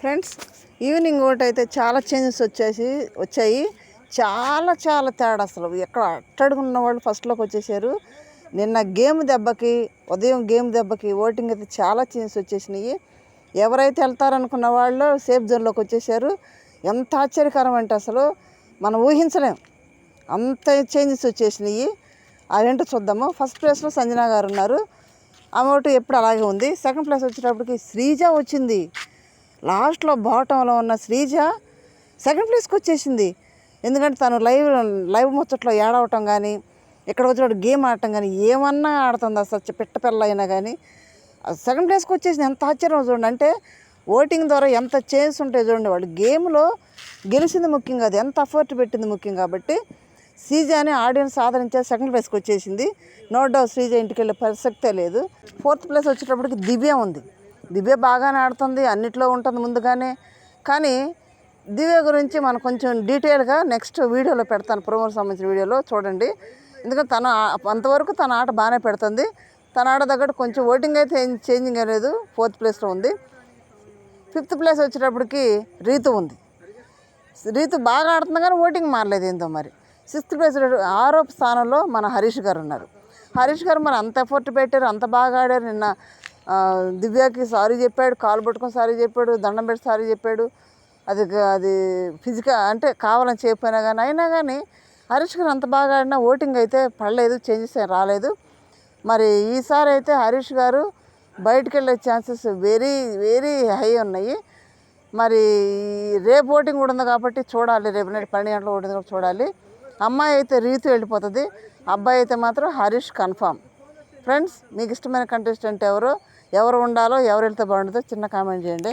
Friends, evening ఒకటి అయితే చాలా చేంజెస్ వచ్చాయి. చాలా చాలా తేడా. అసలు ఎక్కడ అట్టడుగున్న వాళ్ళు ఫస్ట్లోకి వచ్చేసారు. నిన్న ఉదయం గేమ్ దెబ్బకి ఓటింగ్ అయితే చాలా చేంజెస్ వచ్చేసినాయి. ఎవరైతే వెళ్తారనుకున్న వాళ్ళు సేఫ్ జోన్లోకి వచ్చేసారు. ఎంత ఆశ్చర్యకరం అంటే అసలు మనం ఊహించలేం, అంత చేంజెస్ వచ్చేసినాయి. అవేంటో చూద్దాము. ఫస్ట్ ప్లేస్లో సంజన గారు ఉన్నారు. ఆమె ఒకటి ఎప్పుడు అలాగే ఉంది. సెకండ్ ప్లేస్ వచ్చేటప్పటికి శ్రీజ వచ్చింది. లాస్ట్లో బాటంలో ఉన్న శ్రీజ సెకండ్ ప్లేస్కి వచ్చేసింది. ఎందుకంటే తను లైవ్ ముచ్చట్లో ఏడవటం కానీ, ఇక్కడ వచ్చినప్పుడు గేమ్ ఆడటం కానీ ఏమన్నా ఆడుతుంది. అసలు పిల్ల అయినా కానీ సెకండ్ ప్లేస్కి వచ్చేసింది. ఎంత ఆశ్చర్యం చూడండి. అంటే ఓటింగ్ ద్వారా ఎంత చేంజ్ ఉంటాయి చూడండి. వాళ్ళు గేమ్లో గెలిచింది ముఖ్యం కాదు, ఎంత ఎఫర్ట్ పెట్టింది ముఖ్యం. కాబట్టి శ్రీజని ఆడియన్స్ ఆదరించే సెకండ్ ప్లేస్కి వచ్చేసింది. నో డౌట్ శ్రీజ ఇంటికి వెళ్ళే ప్రసక్తే లేదు. ఫోర్త్ ప్లేస్ వచ్చేటప్పటికి దివ్య ఉంది. దివ్య బాగానే ఆడుతుంది, అన్నిట్లో ఉంటుంది ముందుగానే. కానీ దివ్య గురించి మనం కొంచెం డీటెయిల్గా నెక్స్ట్ వీడియోలో పెడతాను, ప్రోమోకి సంబంధించిన వీడియోలో చూడండి. ఎందుకంటే అంతవరకు తన ఆట బాగానే పెడుతుంది. తన ఆట తగ్గట్టు కొంచెం ఓటింగ్ అయితే చేంజింగ్ అనేది ఫోర్త్ ప్లేస్లో ఉంది. ఫిఫ్త్ ప్లేస్ వచ్చేటప్పటికి రీతు ఉంది. రీతు బాగా ఆడుతుంది కానీ ఓటింగ్ మారలేదు ఏందో మరి. సిక్స్త్ ప్లేస్ 6వ స్థానంలో మన హరీష్ గారు ఉన్నారు. హరీష్ గారు మరి అంత ఎఫర్ట్ పెట్టారు, అంత బాగా ఆడారు. నిన్న దివ్యకి సారీ చెప్పాడు, కాలు పట్టుకొని సారీ చెప్పాడు, దండం పెట్టి సారీ చెప్పాడు. అది ఫిజికల్ అంటే కావాలని చెప్పినా కానీ, అయినా కానీ హరీష్ గారు అంత బాగా ఆడినా ఓటింగ్ అయితే పడలేదు, చేంజెస్ రాలేదు. మరి ఈసారి అయితే హరీష్ గారు బయటకు వెళ్ళే ఛాన్సెస్ వెరీ వెరీ హై ఉన్నాయి. మరి రేపు ఓటింగ్ కూడా ఉంది కాబట్టి చూడాలి. రేపు నైట్ 12 గంటల ఓటింగ్ కూడా చూడాలి. అమ్మాయి అయితే రీతు వెళ్ళిపోతుంది, అబ్బాయి అయితే మాత్రం హరీష్ కన్ఫామ్. ఫ్రెండ్స్, మీకు ఇష్టమైన కంటెస్టెంట్ ఎవరు ఉండాలో, ఎవరు వెళ్తే బాగుంటుందో చిన్న కామెంట్ చేయండి.